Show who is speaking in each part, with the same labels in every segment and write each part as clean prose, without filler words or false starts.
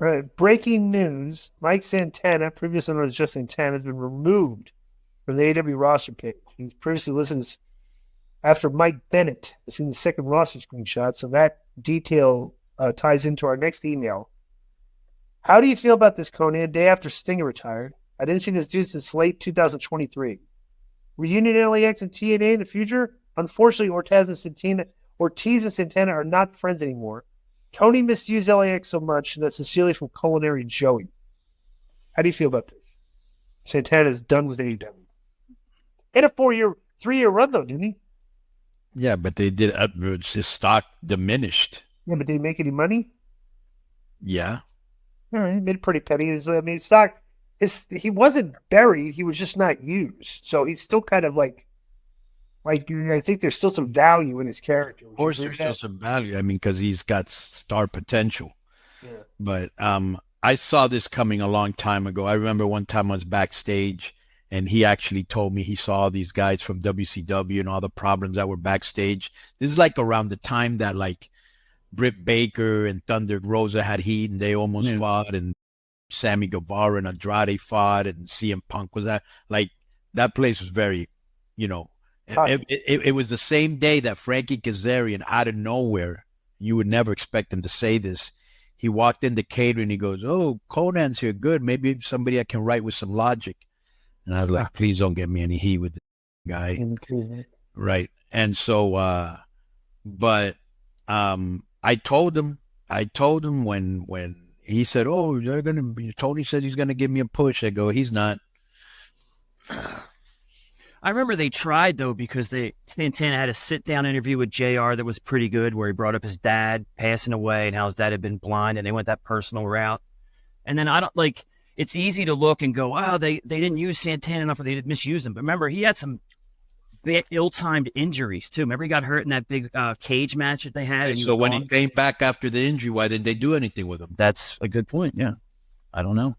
Speaker 1: All right, breaking news. Mike Santana, previously known as just Santana, has been removed from the AEW roster page. He's previously listed as after Mike Bennett. I've seen the second roster screenshot, so that detail ties into our next email. How do you feel about this, Konnan? Day after Stinger retired, I didn't see this dude since late 2023. Reunion LAX and TNA in the future? Unfortunately, Ortiz and Santana are not friends anymore. Tony misused LAX so much, and that's sincerely from Culinary Joey. How do you feel about this? Santana is done with AEW. In a 3-year run, though, didn't he?
Speaker 2: Yeah, but they did. His stock diminished.
Speaker 1: Yeah, but did he make any money?
Speaker 2: Yeah.
Speaker 1: All right, he made pretty penny. Stock, he wasn't buried. He was just not used. So he's still kind of like I think there's still some value in his character.
Speaker 2: Of course, there's still some value. I mean, because he's got star potential.
Speaker 1: Yeah.
Speaker 2: But I saw this coming a long time ago. I remember one time I was backstage, and he actually told me he saw these guys from WCW and all the problems that were backstage. This is like around the time that like Britt Baker and Thunder Rosa had heat, and they almost fought, and Sammy Guevara and Andrade fought, and CM Punk was that place was very, it was the same day that Frankie Kazarian, out of nowhere, you would never expect him to say this. He walked in the catering, he goes, "Oh, Konnan's here, good. Maybe somebody I can write with some logic." And I was like, "Please don't get me any heat with this guy." Right. And so, I told him when he said, "Oh, Tony said he's gonna give me a push." I go, "He's not."
Speaker 3: I remember they tried, though, because Santana had a sit-down interview with JR that was pretty good, where he brought up his dad passing away and how his dad had been blind, and they went that personal route. And then it's easy to look and go, "Wow, they didn't use Santana enough, or they did misuse him." But remember, he had some big ill-timed injuries, too. Remember, he got hurt in that big cage match that they had?
Speaker 2: So when he came back after the injury, why didn't they do anything with him?
Speaker 3: That's a good point, yeah. I don't know.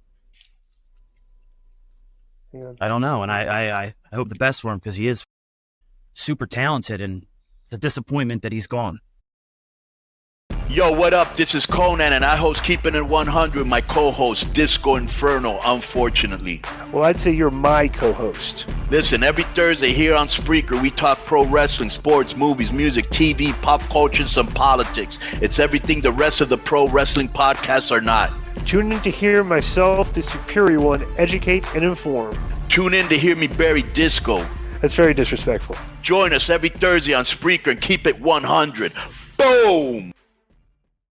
Speaker 3: I don't know, and I hope the best for him because he is super talented, and it's a disappointment that he's gone.
Speaker 4: Yo, what up? This is Konnan, and I host Keeping It 100, my co-host, Disco Inferno, unfortunately.
Speaker 1: Well, I'd say you're my co-host.
Speaker 4: Listen, every Thursday here on Spreaker, we talk pro wrestling, sports, movies, music, TV, pop culture, and some politics. It's everything the rest of the pro wrestling podcasts are not.
Speaker 1: Tune in to hear myself, the superior one, educate and inform.
Speaker 4: Tune in to hear me bury Disco.
Speaker 1: That's very disrespectful.
Speaker 4: Join us every Thursday on Spreaker and keep it 100. Boom!